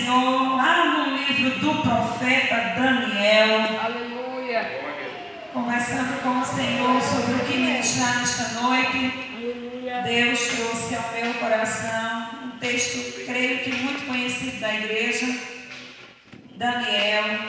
Senhor lá no livro do profeta Daniel. Aleluia. Conversando com o Senhor sobre o que ministrar nesta noite. Aleluia. Deus trouxe ao meu coração um texto, creio que muito conhecido da igreja. Daniel,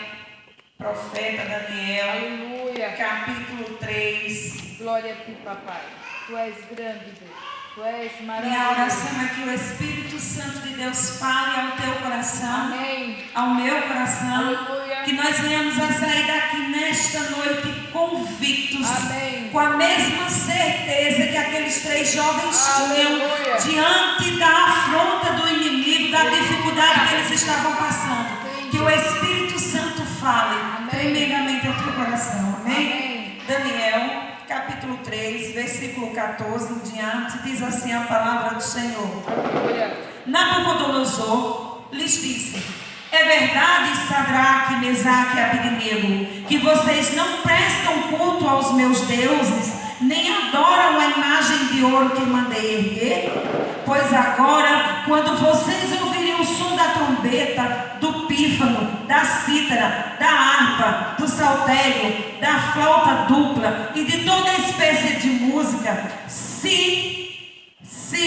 profeta Daniel. Aleluia. Capítulo 3. Glória a ti, papai. Tu és grande, Deus. Tu és Minha maravilhoso. oração é que o Espírito Santo de Deus fale ao teu coração, Amém. ao meu coração, Aleluia. que nós venhamos a sair daqui nesta noite convictos, Amém. com a mesma certeza que aqueles 3 jovens Aleluia. tinham diante da afronta do inimigo, da dificuldade que eles estavam passando. Que o Espírito Santo fale tremendamente ao teu coração. Amém? Amém. Daniel, capítulo 3, versículo 14 em diante, diz assim a palavra do Senhor. Aleluia. Nabucodonosor lhes disse: é verdade, Sadraque, Mesaque e Abednego, que vocês não prestam culto aos meus deuses, nem adoram a imagem de ouro que mandei erguer? Pois agora, quando vocês ouvirem o som da trombeta, do pífano, da cítara, da harpa, do saltério, da flauta dupla e de toda espécie de música, se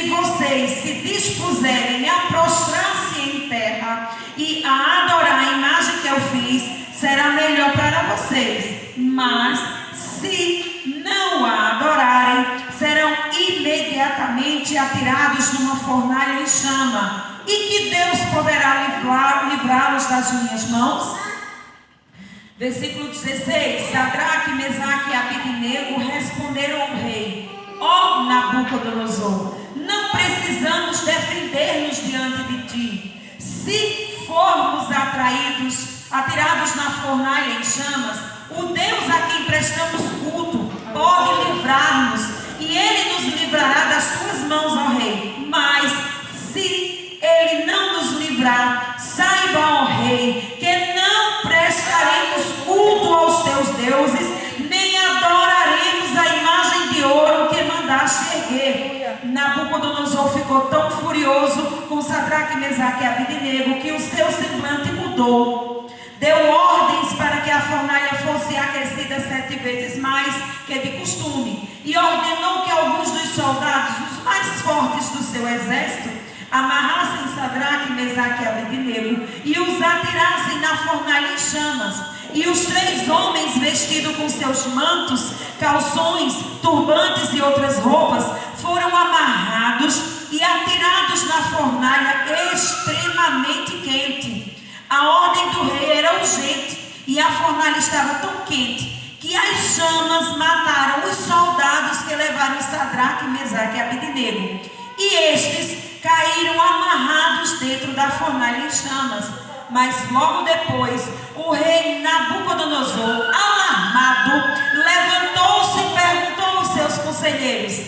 vocês se dispuserem a prostrar-se em terra e a adorar a imagem que eu fiz, será melhor para vocês. Mas se não a adorarem, serão imediatamente atirados numa fornalha em chama. E que Deus poderá livrá-los das minhas mãos? Versículo 16. Sadraque, Mesaque e Abednego responderam ao rei: ó Nabucodonosor, não precisamos defender-nos diante de ti. Se formos atirados na fornalha em chamas, o Deus a quem prestamos culto pode livrar-nos, e ele nos livrará das tuas mãos, ó rei. Mas se ele não nos livrar, saiba, ó rei, que não prestaremos culto aos teus deuses, nem adoraremos a imagem de ouro que mandaste erguer. Nabucodonosor ficou tão furioso com Sadraque, Mesaque e Abednego que o seu semblante mudou. Deu ordens para que a fornalha fosse aquecida 7 vezes mais que de costume, e ordenou que alguns dos soldados, os mais fortes do seu exército, amarrassem Sadraque, Mesaque e Abednego e os atirassem na fornalha em chamas. E os 3 homens, vestidos com seus mantos, calções, turbantes e outras roupas, foram amarrados e atirados na fornalha extremamente quente. A ordem do rei era urgente, e a fornalha estava tão quente que as chamas mataram os soldados que levaram Sadraque, Mesaque e Abednego. E estes caíram amarrados dentro da fornalha em chamas. Mas logo depois, o rei Nabucodonosor, alarmado, levantou-se e perguntou aos seus conselheiros: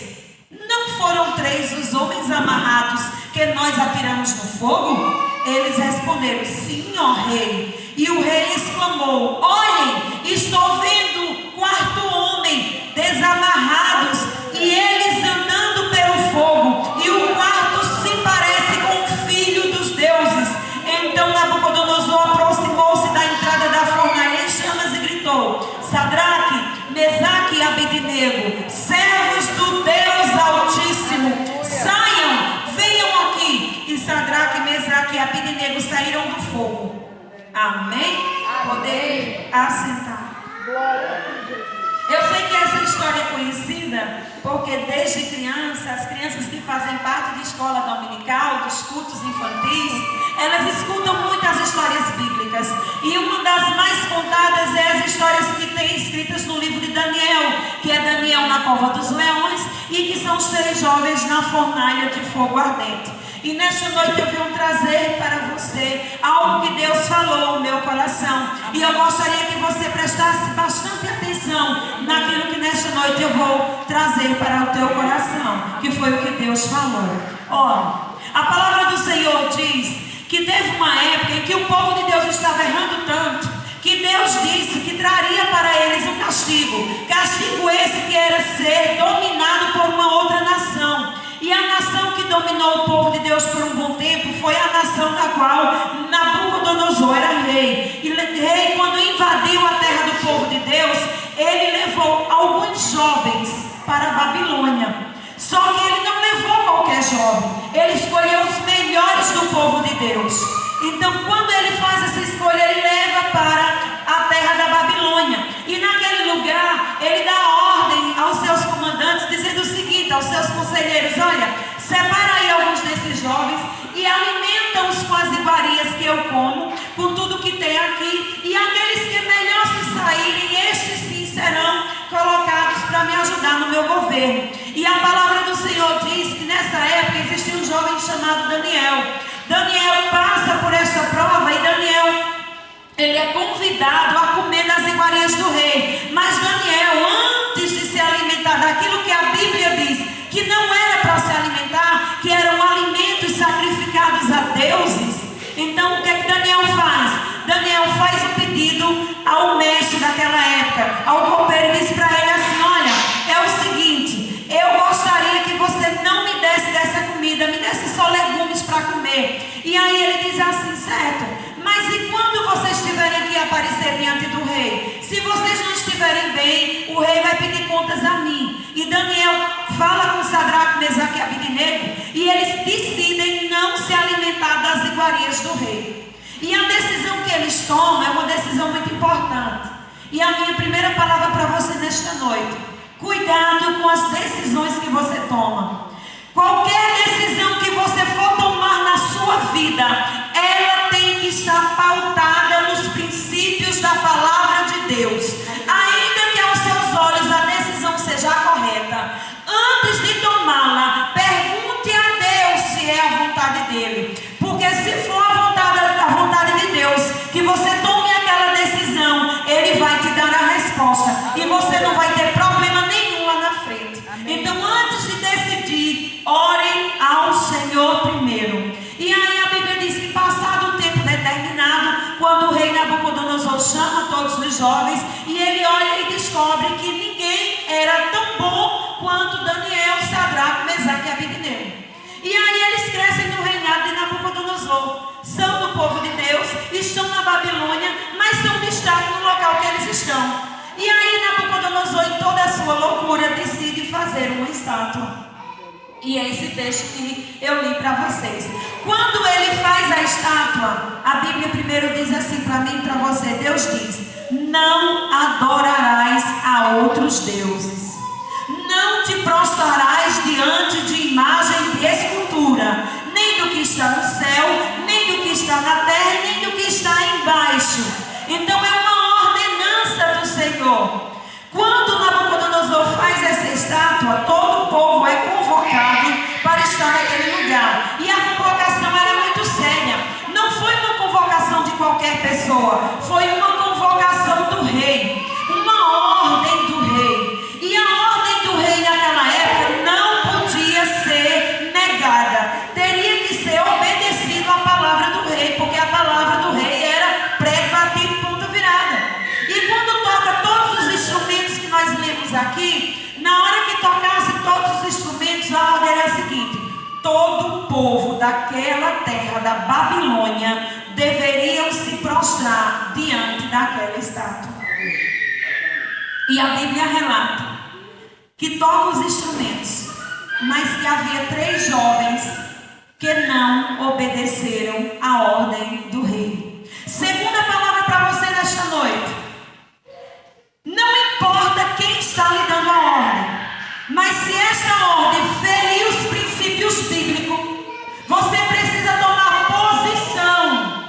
não foram 3 os homens amarrados que nós atiramos no fogo? Eles responderam: sim, ó rei. E o rei exclamou: olhem, estou vendo 4 homens desamarrados e eles andando pelo fogo, e o 4º se parece com o filho dos deuses. Então Nabucodonosor aproximou-se da entrada da fornalha em chamas e gritou: Sadraque, Mesaque e Abednego, servos do Deus Altíssimo, saiam, venham aqui. E Sadraque, Mesaque e Abednego saíram do fogo. Amém? Podem assentar. Eu sei que essa história é conhecida porque desde criança, as crianças que fazem parte de escola dominical, dos cultos infantis, elas escutam muitas histórias bíblicas. E uma das mais contadas é as histórias que tem escritas no livro de Daniel, que é Daniel na cova dos leões e que são os 3 jovens na fornalha de fogo ardente. E nesta noite eu venho trazer para você algo que Deus falou no meu coração. E eu gostaria que você prestasse bastante atenção naquilo que nesta noite eu vou trazer para o teu coração, que foi o que Deus falou. Olha, a palavra do Senhor diz que teve uma época em que o povo de Deus estava errando tanto, que Deus disse que traria para eles um castigo. Castigo esse que era ser dominado por uma outra nação. E a nação que dominou o povo de Deus por um bom tempo foi a nação da qual Nabucodonosor para a Babilônia. Só que ele não levou qualquer jovem, ele escolheu os melhores do povo de Deus. Então, quando ele faz essa escolha, ele leva para a terra da Babilônia. E naquele lugar, ele dá ordem aos seus comandantes, dizendo o seguinte, aos seus conselheiros: olha, separa aí alguns desses jovens e alimenta-os com as iguarias que eu como, com tudo que tem aqui. E aqueles que melhor se saírem, estes sim serão colocados para me ajudar no meu governo. E a palavra do Senhor diz que nessa época existia um jovem chamado Daniel. Daniel passa por esta prova e Daniel, ele é convidado a comer das iguarias do rei. Mas Daniel, antes de se alimentar daquilo que a Bíblia diz que não era para se alimentar, que eram alimentos sacrificados a deuses, então o que é que Daniel faz? Daniel faz um pedido ao mestre daquela época, ao copeiro, e diz para ele assim: olha, é o seguinte, eu gostaria que você não me desse dessa comida, me desse só legumes para comer. E aí ele diz assim: certo, mas e quando vocês tiverem que aparecer diante do rei? Se vocês não estiverem bem, o rei vai pedir contas a mim. E Daniel fala com Sadraque, Mesaque e Abednego, e eles decidem não se alimentar das iguarias do rei. E a decisão que eles tomam é uma decisão muito importante. E a minha primeira palavra para você nesta noite: cuidado com as decisões que você toma. Qualquer decisão que você for tomar na sua vida, ela tem que estar pautada nos princípios da palavra de Deus. Ainda que aos seus olhos a decisão seja correta, antes de tomá-la, pergunte a Deus se é a vontade dele. Porque se for a vontade de Deus que você tome aquela decisão, ele vai te dar a resposta e você não vai ter problema nenhum lá na frente. Amém. Então, antes de decidir, ore ao Senhor primeiro. E aí a Bíblia diz que, passado um tempo determinado, quando o rei Nabucodonosor chama todos os jovens, e ele olha e descobre que ninguém era tão bom quanto Daniel, Sadraque, Mesaque e Abednego. E aí eles crescem no reinado de Nabucodonosor, são do povo de Deus, estão na Babilônia, mas são destaque no local que eles estão. E aí Nabucodonosor, em toda a sua loucura, decide fazer uma estátua. E é esse texto que eu li para vocês. Quando ele faz a estátua, a Bíblia primeiro diz assim para mim e para você: Deus diz: não adorarás a outros deuses, não te prostrarás diante de imagem de escultura, nem do que está no céu, nem do que está na terra, nem do que está embaixo. Então é uma ordenança do Senhor. Quando Nabucodonosor faz essa estátua, todo o povo é convocado para estar naquele lugar. E a convocação era muito séria. Não foi uma convocação de qualquer pessoa, foi uma convocação do rei, uma ordem do rei. E a ordem do rei naquela época não podia ser negada, teria que ser obedecido à palavra do rei, porque a palavra do rei era prego batido, ponto virada. E quando toca todos os instrumentos que nós lemos aqui, na hora que tocasse todos os instrumentos, a ordem era a seguinte: todo o povo daquela terra da Babilônia deveriam se prostrar diante daquela estátua. E a Bíblia relata que tocam os instrumentos, mas que havia 3 jovens que não obedeceram à ordem do rei. Segunda palavra para você nesta noite: não importa quem está lhe dando a ordem, mas se esta ordem ferir os princípios bíblicos, você precisa tomar posição,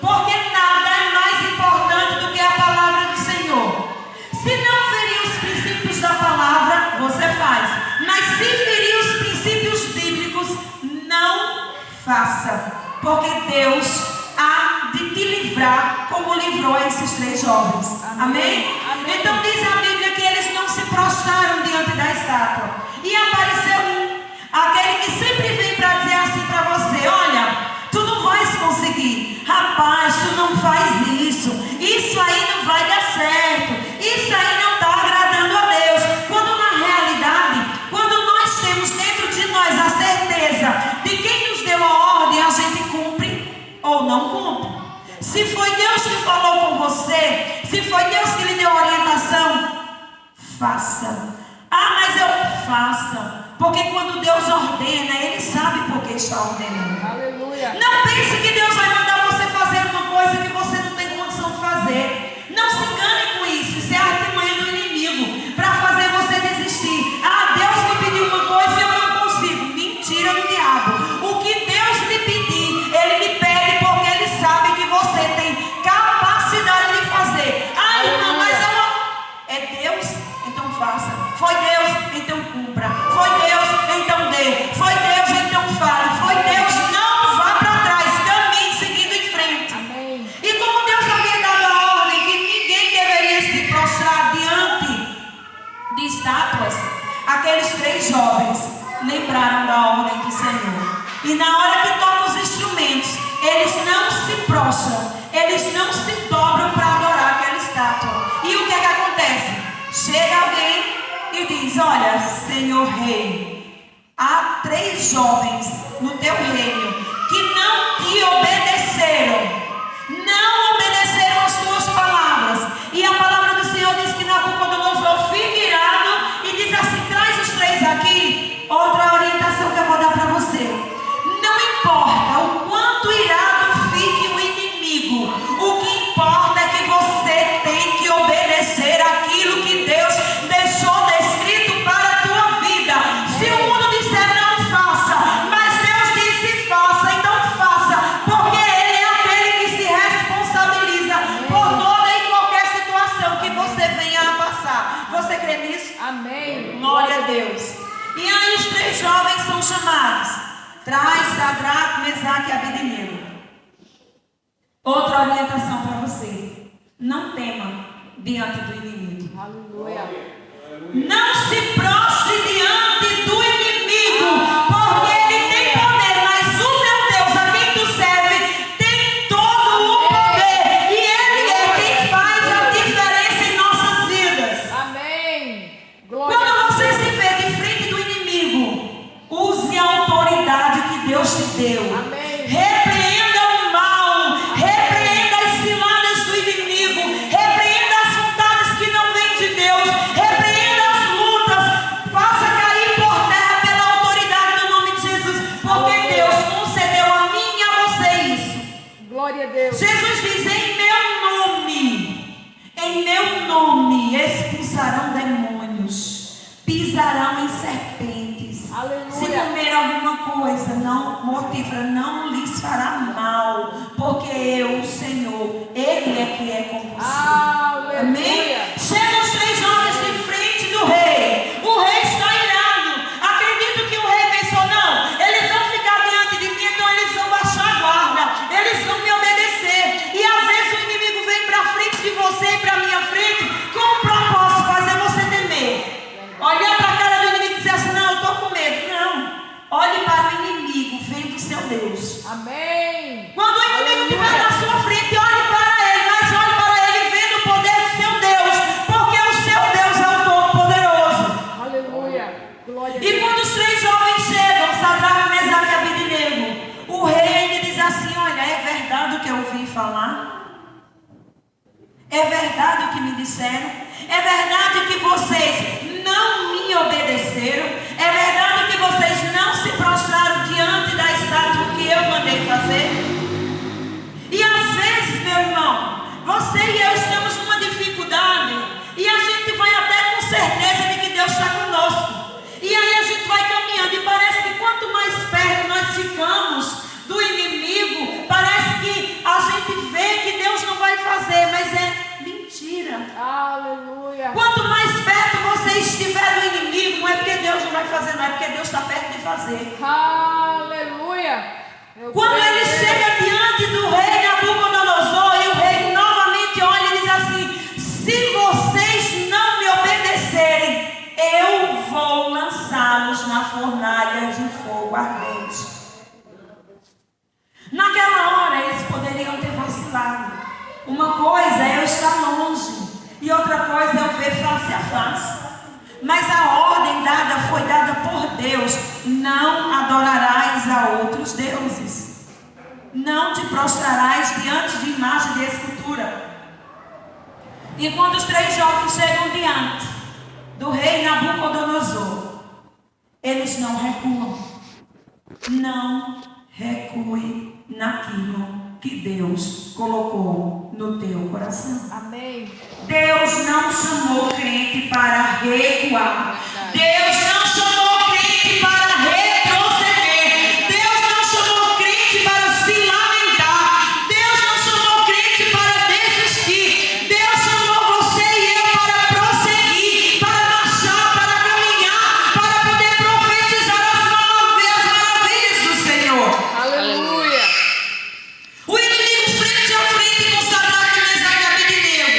porque nada é mais importante do que a palavra do Senhor. Se não ferir os princípios da palavra, você faz, mas se ferir os princípios bíblicos, não faça, porque Deus há de te livrar, como livrou a esses 3 jovens. Amém? Amém? Então diz a Bíblia que eles não se prostraram diante da estátua. E apareceu aquele que sempre vem para dizer assim para você: olha, tu não vais conseguir, rapaz, tu não faz isso aí não vai dar certo, isso aí não está agradando a Deus. Quando na realidade, quando nós temos dentro de nós a certeza de quem nos deu a ordem, a gente cumpre ou não cumpre. Se foi Deus que falou com você, se foi Deus que lhe deu a orientação, faça. Ah, mas eu faça. Porque quando Deus ordena, Ele sabe por que está ordenando. Aleluia. Não pense que Deus vai mandar você fazer uma coisa que você não tem condição de fazer. Não se engane com isso. Isso é a artimanha do inimigo para fazer você desistir. Ah, Deus me pediu uma coisa e eu não consigo. Mentira do diabo. O que Deus lhe pedir, Ele lhe pede porque Ele sabe que você tem capacidade de fazer. Ah, irmã, mas é Deus? Então faça. Foi Deus? Então cumpra. Foi Deus? Então dê. Foi Deus? Então fale. Foi Deus? Não vá para trás. Caminhe seguindo em frente. Amém. E como Deus havia dado a ordem que ninguém deveria se prostrar diante de estátuas, aqueles 3 jovens lembraram da ordem do Senhor. E na hora que tocam os instrumentos, eles não se prostram, eles não se dobram para adorar aquela estátua. E o que é que acontece? Chega alguém e diz: olha, Senhor Rei, há 3 jovens no teu reino que não te obedeceram, não obedeceram as tuas palavras. E a palavra do Senhor diz que Nabucodonosor fica irado e diz assim: traz os 3 aqui. Outra orientação que eu vou dar para você: não importa o quanto irado fique o inimigo, o que importa é que você tem que obedecer aquilo que Deus deixou descrito para a tua vida. Se o mundo disser não faça, mas Deus disse faça, então faça, porque Ele é aquele que se responsabiliza por toda e qualquer situação que você venha a passar. Você crê nisso? Amém. Glória a Deus. E aí os 3 jovens são chamados. Traz Sadraque, Mesaque e Abednego. Outra orientação para você: não tema diante do inimigo. Aleluia. Não se prostre diante do inimigo, porque ele tem poder, mas o meu Deus, a quem tu serve, tem todo o poder, e Ele é quem faz a diferença em nossas vidas. Amém. Glória. Quando você se vê de frente do inimigo, use a autoridade que Deus te deu. Amém. Repreenda o mal, repreenda as ciladas do inimigo, repreenda as vontades que não vêm de Deus, repreenda as lutas, faça cair por terra pela autoridade do nome de Jesus, porque Deus concedeu a mim e a você isso. Glória a Deus. Jesus diz: em meu nome expulsarão demônios, pisarão em serpentes. Aleluia. Se comer alguma coisa não mortífera, não lhes fará mal, porque eu, o Senhor, Ele é que é com você. Aleluia. Amém? Chegam os 3 jovens de frente do rei. O rei está irado. Acredito que o rei pensou: não, eles vão ficar diante de mim, então eles vão baixar a guarda, eles vão me obedecer. E às vezes o inimigo vem para frente de você e para minha frente com um propósito: fazer você temer. Olha para a cara do inimigo e dizer assim: não, eu estou com medo. Não, olhe para o inimigo vendo o seu Deus. Amém. Quando o inimigo estiver na sua frente, olhe para ele, mas olhe para ele vendo o poder do seu Deus, porque o seu Deus é o Todo-Poderoso. Aleluia. Glória a E Deus. quando os 3 jovens chegam, Sadraque, Mesaque e Abednego, o rei ele diz assim: olha, é verdade o que eu ouvi falar? É verdade o que me disseram? É verdade que vocês não me obedeceram? É verdade que vocês não se prostraram diante da estátua que eu mandei fazer? E às vezes, meu irmão, você e eu estamos numa dificuldade e a gente vai até com certeza de que Deus está conosco. E aí a gente vai caminhando e parece que quanto mais perto nós ficamos do inimigo, parece que a gente vê que Deus não vai fazer, mas é mentira. Aleluia. Quanto mais perto você estiver do inimigo, não é porque Deus não vai fazer, não é porque Deus está perto de fazer. Aleluia. Eu Quando creio. ele chega diante do rei Nabucodonosor, e o rei novamente olha e diz assim: se vocês não me obedecerem, eu vou lançá-los na fornalha de fogo ardente. Naquela hora eles poderiam ter vacilado. Uma coisa é eu estar longe e outra coisa é eu ver face a face. Mas a ordem dada foi dada por Deus: não adorarás a outros deuses, não te prostrarás diante de imagem de escultura. E quando os 3 jovens chegam diante do rei Nabucodonosor, eles não recuam. Não recue naquilo que Deus colocou no teu coração. Amém. Deus não chamou crente para recuar. Deus não chamou crente para retroceder. Deus não chamou crente para se lamentar. Deus não chamou crente para desistir. Deus chamou você e eu para prosseguir, para marchar, para caminhar, para poder profetizar as maravilhas do Senhor. Aleluia. O inimigo frente a frente com Sadraque, Mesaque e Abednego.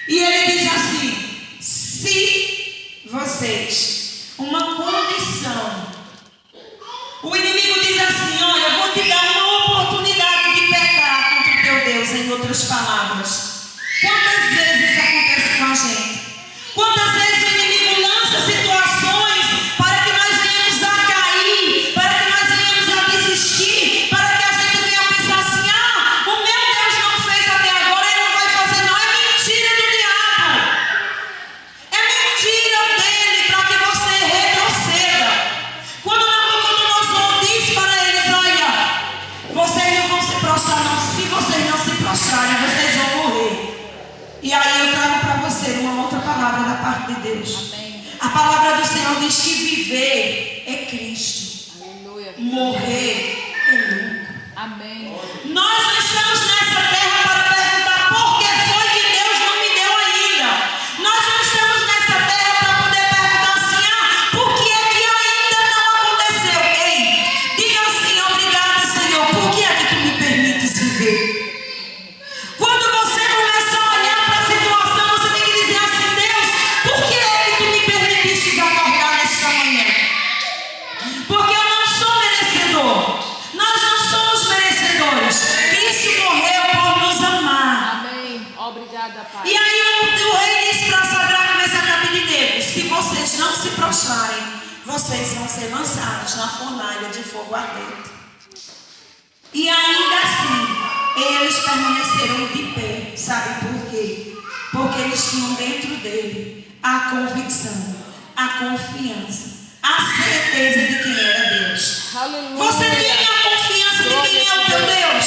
E ele diz assim: se vocês, uma condição. O inimigo diz assim: olha, eu vou te dar uma oportunidade de pecar contra o teu Deus, em outras palavras. Quantas vezes isso acontece com a gente? Quantas vezes o inimigo lança situações para que nós venhamos a cair, para que nós venhamos a desistir, para que a gente venha a pensar assim: ah, o meu Deus não fez até agora, ele não vai fazer não. É mentira do diabo. É mentira dele para que você retroceda. Quando Nabucodonosor disse para eles: olha, vocês não vão se prostrar não. Se vocês não se prostrarem, vocês vão morrer. E aí eu trago para você uma outra palavra da parte de Deus. Amém. A palavra do Senhor diz que viver é Cristo, Aleluia. morrer é lucro. Amém. Nós não estamos nessa terra para perguntar por que foi que Deus não me deu ainda. Nós não estamos nessa terra para poder perguntar assim: ah, por que é que ainda não aconteceu? Ei, diga assim: obrigado, Senhor, por que é que tu me permites viver? Quando você começar a olhar para a situação, você tem que dizer assim: Deus, por que é que tu me permitiste acordar nesta manhã? Porque eu não sou merecedor. Nós não somos merecedores. Cristo morreu por nos amar. Amém. Obrigada, Pai. E aí o rei disse para Sadraque, Mesaque e Abednego: se vocês não se prostrarem, vocês vão ser lançados na fornalha de fogo ardente. E ainda assim, eles permaneceram de pé. Sabe por quê? Porque eles tinham dentro dele a convicção, a confiança, a certeza de quem era Deus. Aleluia. Você tem a confiança de quem é o teu Deus?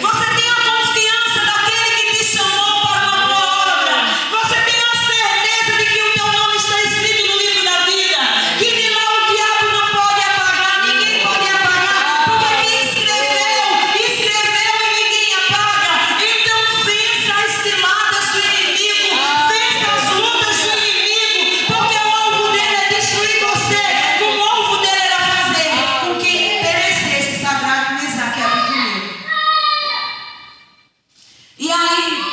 Você tem a confiança daquele que te chamou para uma boa obra? Você tem a certeza de que o teu nome está escrito no livro da vida? Que de lá o diabo não pode apagar, ninguém pode apagar, porque quem escreveu e ninguém apaga. Então vença as ciladas do inimigo, vença as lutas do inimigo, porque o alvo dele é destruir você, como o alvo dele era fazer com que perecesse Sadraque, Mesaque e Abednego. E aí,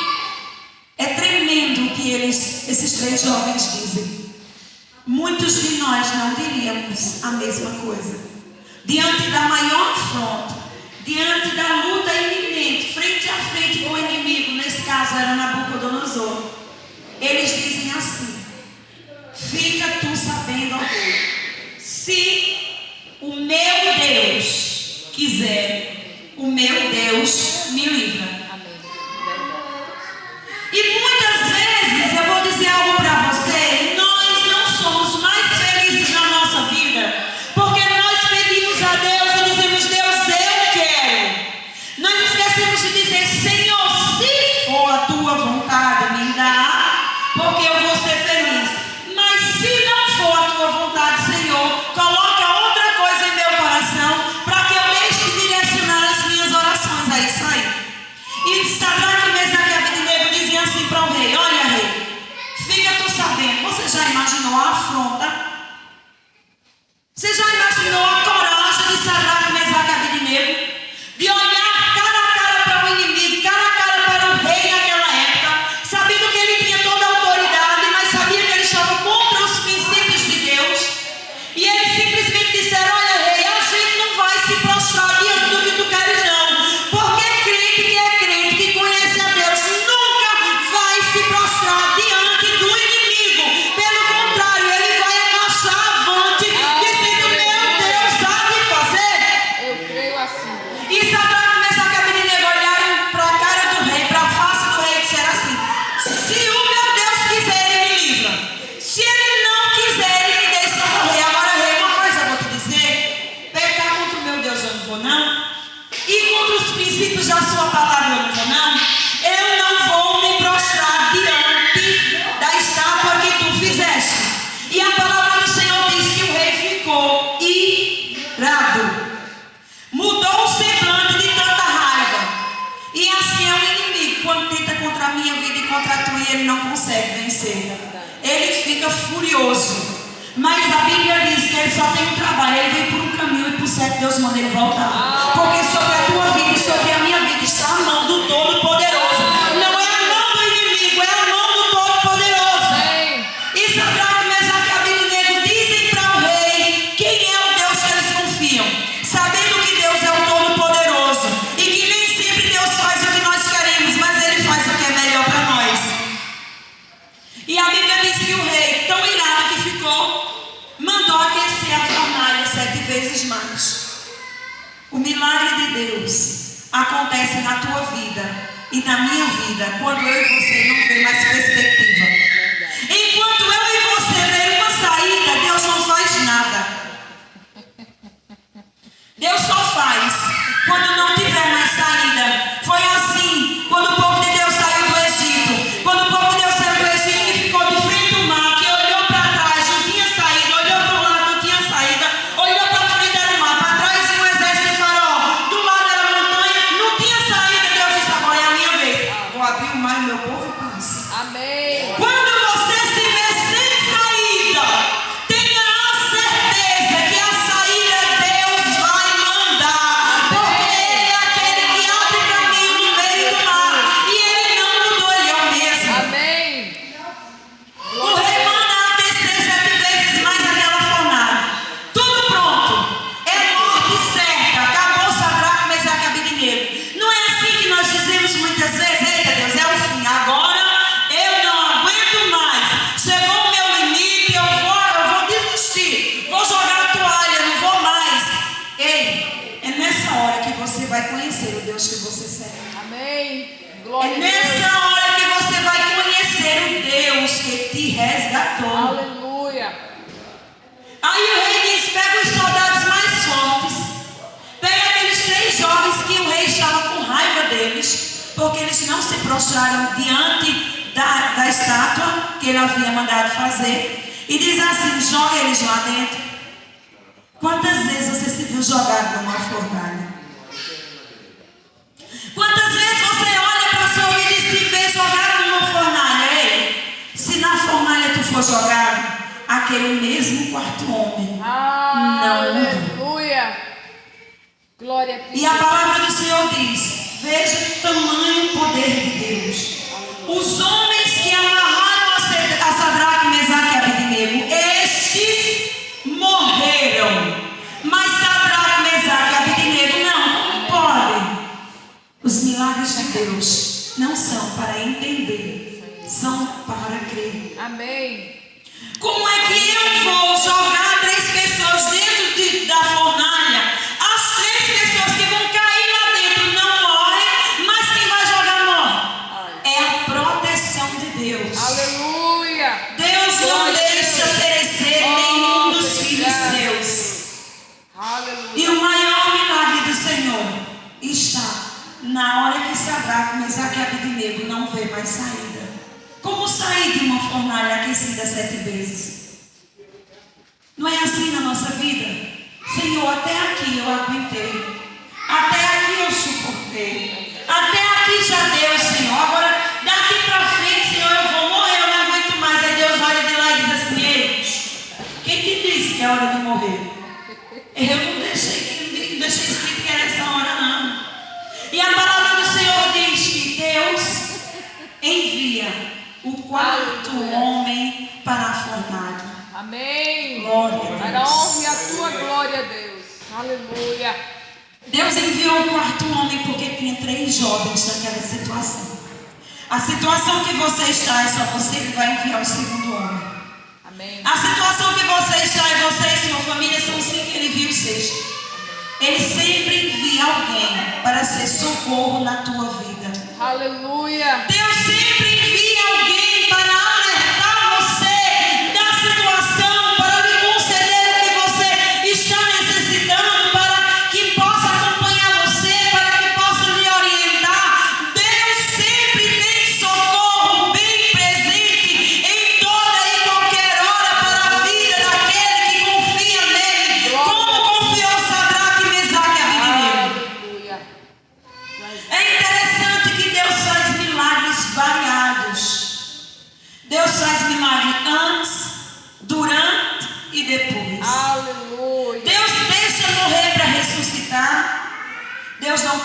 é tremendo o que esses três jovens dizem. Muitos de nós não diríamos a mesma coisa. Diante da maior afronta, diante da luta iminente, frente a frente com o inimigo, nesse caso era Nabucodonosor, eles dizem assim: fica tu sabendo, ó rei, se o meu Deus quiser, o meu Deus me livra. Amém. Verdade. E muitas vezes, eu vou dizer algo para você, nós não somos mais felizes na nossa vida, porque nós pedimos a Deus e dizemos: Deus, eu quero. Nós esquecemos de dizer: Senhor, se for a tua vontade, me dá, porque eu vou ser feliz. Mas se não for a tua vontade, Senhor, coloca outra coisa em meu coração, para que eu deixe de direcionar as minhas orações a isso aí. E Sadraque, Mesaque e Abednego diziam assim para o rei: olha, rei, fica tu sabendo. Você já imaginou a afronta? Você já imaginou a coragem de Sadraque, Mesaque e Abednego? De olhar cara a cara para o inimigo, cara se tu já sua palavra eu não vou não, eu não vou me prostrar diante da estátua que tu fizeste. E a palavra do Senhor diz que o rei ficou irado, mudou o semblante de tanta raiva. E assim é o inimigo, quando tenta contra a minha vida e contra a tua, e ele não consegue vencer. Ele fica furioso. Mas a Bíblia diz que ele só tem um trabalho, ele vem por um caminho e por certo Deus manda ele voltar. Porque sobre a tua vida e sobre a minha vida está a mão do Todo-Poderoso. Não é a mão do inimigo, é a mão do Todo-Poderoso. E Sadraque, Mesaque e Abednego dizem para o rei quem é o Deus que eles confiam, sabendo que Deus é o Todo-Poderoso e que nem sempre Deus faz o que nós queremos, mas ele faz o que é melhor para nós. E a Bíblia diz que o rei, tão irado que ficou, mandou aquecer a fornalha 7 vezes mais. O milagre de Deus acontece na tua vida e na minha vida quando eu e você não vê mais perspectiva. Enquanto eu e você vê uma saída, Deus não faz nada. Deus só faz quando não tiver mais saída. Foi assim quando o povo de Deus saiu do Egito. Quando o povo de Deus saiu do Egito e ficou de frente ao mar, que olhou para trás, não tinha saída, olhou para o lado, não tinha saída, olhou para frente, era o mar, para trás tinha um exército de Faraó, do lado era a montanha, não tinha saída. Deus disse: agora é a minha vez, vou abrir o mar e meu povo passa. Amém. Quando você se vê sem saída, tenha a certeza que a saída Deus vai mandar, porque Ele é aquele que abre caminho no meio do mar, e Ele não mudou, Ele é o mesmo. Amém. O rei manda aquecer 7 vezes mais aquela fornalha. Tudo pronto. É morte certa. Acabou Sadraque, Mesaque e Abednego. Não é assim que nós dizemos muitas vezes: eita Deus, é o fim. Agora eu não aguento mais. Chegou o meu limite, eu vou desistir. Vou jogar a toalha, não vou mais. Ei, é nessa hora que você vai conhecer o Deus que você serve. Amém. É Glória a Deus. nessa hora que você vai conhecer o Deus que te resgatou. Aleluia. Aí o rei diz: pega os soldados mais fortes, pega aqueles 3 jovens que o rei estava com raiva deles, porque eles não se prostraram diante da estátua que ele havia mandado fazer, e diz assim: joga eles lá dentro. Quantas vezes você se viu jogado numa fornalha? Quantas vezes você olha para a sua vida e se vê jogado numa fornalha? Ei, se na fornalha tu for jogado, aquele mesmo quarto homem não mudou. Aleluia. Glória a Deus. E a palavra do Senhor diz: veja o tamanho poder de Deus. Os homens que amarraram a Sadraque, Mesaque e Abednego, estes morreram. Mas Sadraque, Mesaque e Abednego não podem. Os milagres de Deus não são para entender, são para crer. Amém. Como é que eu vou jogar 3 pessoas dentro da fornalha? As 3 pessoas que vão cair lá dentro não morrem, mas quem vai jogar morre. É a proteção de Deus. Aleluia. Deus não deixa perecer nenhum dos filhos seus. Aleluia. E o maior milagre do Senhor está na hora que Sadraque, Mesaque e Abednego não vê mais saída. Como sair de uma fornalha aquecida 7 vezes? Não é assim na nossa vida? Senhor, até aqui eu aguentei. Até aqui eu suportei. Até aqui já deu, Senhor. Agora, daqui para frente, Senhor, eu vou morrer, eu não aguento mais. Aí Deus olha de lá e diz assim: ei, quem te disse que é hora de morrer? Eu não deixei escrito que era essa hora, não. E a palavra do Senhor diz que Deus envia o 4º homem para a fornalha. Amém. Glória a Deus. Para a honra e a tua glória, Deus. Aleluia. Deus enviou o 4º homem porque tinha 3 jovens naquela situação. A situação que você está é só você que vai enviar o 2º homem. Amém. A situação que você está e você e sua família são 5 que ele viu 6. Ele sempre envia alguém para ser socorro na tua vida. Aleluia. Deus sempre envia alguém para alertar você da situação, para lhe conceder o que você está necessitando, para que possa acompanhar você, para que possa lhe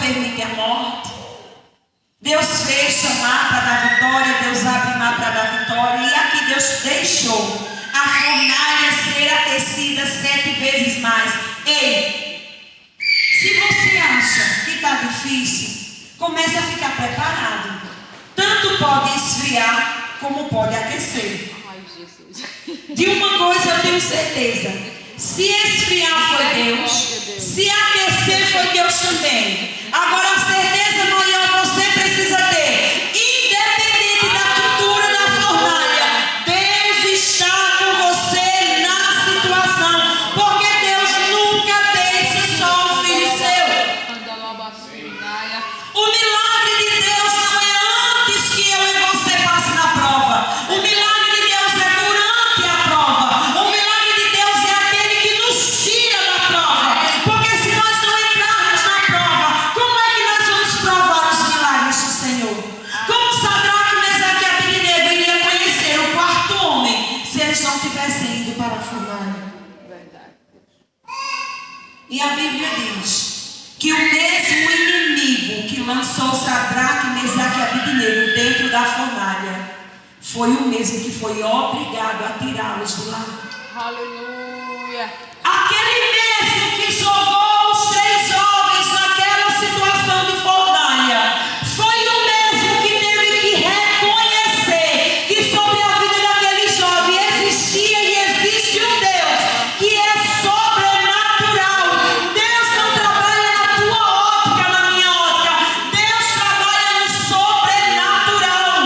permite a morte. Deus fez chamar para dar vitória, Deus abre mar para dar vitória. E aqui Deus deixou a fornalha ser aquecida 7 vezes mais. Ei, se você acha que está difícil, comece a ficar preparado. Tanto pode esfriar como pode aquecer. Ai, Jesus. De uma coisa eu tenho certeza: se esfriar foi Deus, se aquecer foi Deus também. Agora a certeza maior você precisa ter: independente da cultura da fornalha, Deus está com você na situação, porque Deus nunca deixa só o filho seu. O milagre de Deus não é antes que eu e você passe na prova. O milagre de Deus é durante a prova. O milagre de Deus é aquele que nos tira da prova. Porque se nós não entrarmos na prova, como é que nós vamos provar os milagres do Senhor? Como Sadraque, Mesaque e Abednego iriam conhecer o quarto homem se eles não tivessem ido para a fornalha? Verdade. E a Bíblia diz que o mesmo inimigo que lançou Sadraque, Mesaque e Abednego dentro da fornalha foi o mesmo que foi obrigado a tirá-los de lá. Aleluia. Aquele mesmo que jogou os 3 jovens naquela situação de fornalha foi o mesmo que teve que reconhecer que sobre a vida daquele jovem existia e existe um Deus que é sobrenatural. Deus não trabalha na tua ótica, na minha ótica. Deus trabalha no sobrenatural.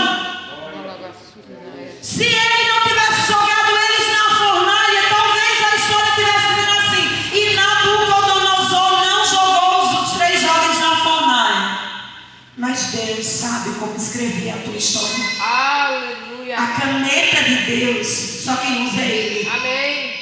Se ele não tivesse jogado eles na fornalha, talvez a história tivesse sido assim: e Nabucodonosor não jogou os 3 jovens na fornalha. Mas Deus sabe como escrever a tua história. Aleluia. A caneta de Deus, só quem usa é Ele. Amém.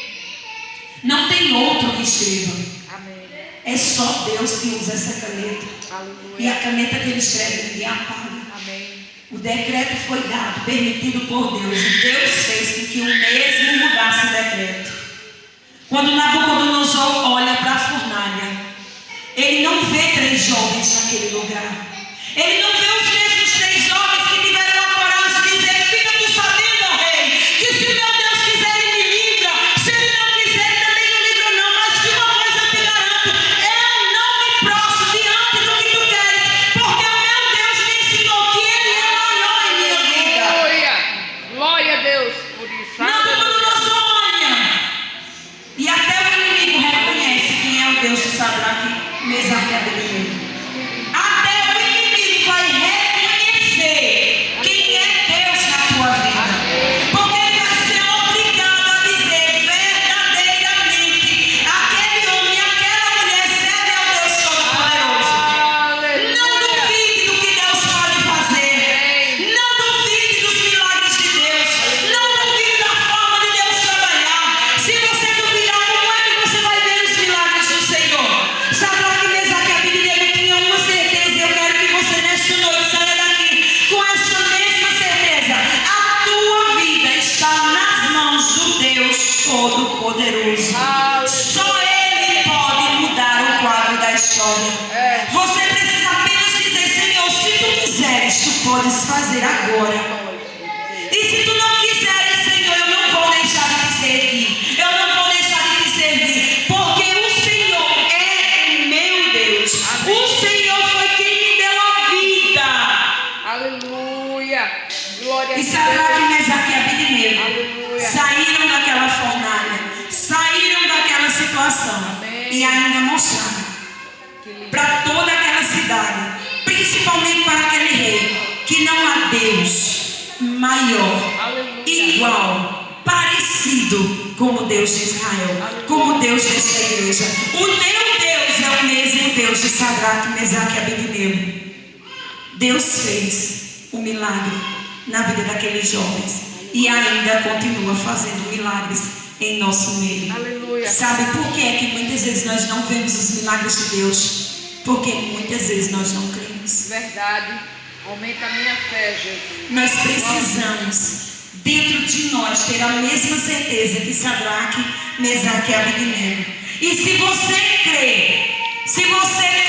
Não tem outro que escreva. Amém. É só Deus que usa essa caneta. E Aleluia. a caneta que Ele escreve, ninguém apaga. Amém. O decreto foi dado, permitido por Deus. E Deus fez com que o mesmo mudasse o decreto. Quando Nabucodonosor olha para a fornalha, ele não vê 3 jovens naquele lugar. Ele não vê os mesmos 3 jovens que tiveram a coragem de dizer: fica tu sabendo, ó rei, que se meu Deus quiser ele me livra, se ele não quiser ele também não livra não. Mas de uma coisa eu te garanto: eu não me prostro diante do que tu queres, porque o meu Deus me ensinou que ele é maior em minha vida. Aleluia. Glória a Deus por isso. Nabucodonosor olha, e até o inimigo reconhece quem é o Deus de Sadraque, Mesaque e Abednego. Até o inimigo vai reconhecer quem é Deus na tua vida. Porque ele vai ser obrigado a dizer verdadeiramente: aquele homem, aquela mulher serve ao Deus Todo-Poderoso. Aleluia. Não duvide do que Deus pode fazer. Não duvide dos milagres de Deus. Não duvide da forma de Deus trabalhar. Se você duvidar, como é que você vai ver os milagres do Senhor? Sadraque, Mesaque e Abednego tinham uma certeza, e eu quero que você nesta noite saia daqui com essa mesma certeza: a tua vida está nas mãos do Deus Todo-Poderoso. Só Ele pode mudar o quadro da história. Você precisa apenas dizer: Senhor, se tu quiseres, tu podes fazer agora. E se tu não quiseres, Senhor, eu não vou deixar de te servir. Eu não vou deixar de te servir, porque o Senhor é o meu Deus. O Senhor foi quem me deu a vida. Aleluia. Glória a E Deus. Sadraque, Mesaque e Abednego Aleluia. saíram daquela fornalha, saíram daquela situação. Amém. E ainda mostraram Que lindo. para toda aquela cidade, principalmente para aquele rei, que não há Deus maior, Aleluia. igual, parecido como o Deus de Israel, como o Deus desta igreja. O teu Deus é o mesmo Deus de Sadraque, Mesaque e Abednego. Deus fez o milagre na vida daqueles jovens e ainda continua fazendo milagres em nosso meio. Aleluia. Sabe por que é que muitas vezes nós não vemos os milagres de Deus? Porque muitas vezes nós não cremos. Verdade. Aumenta a minha fé, Jesus. Nós precisamos, dentro de nós, ter a mesma certeza que Sadraque, Mesaque e Abednego. E se você crê, se você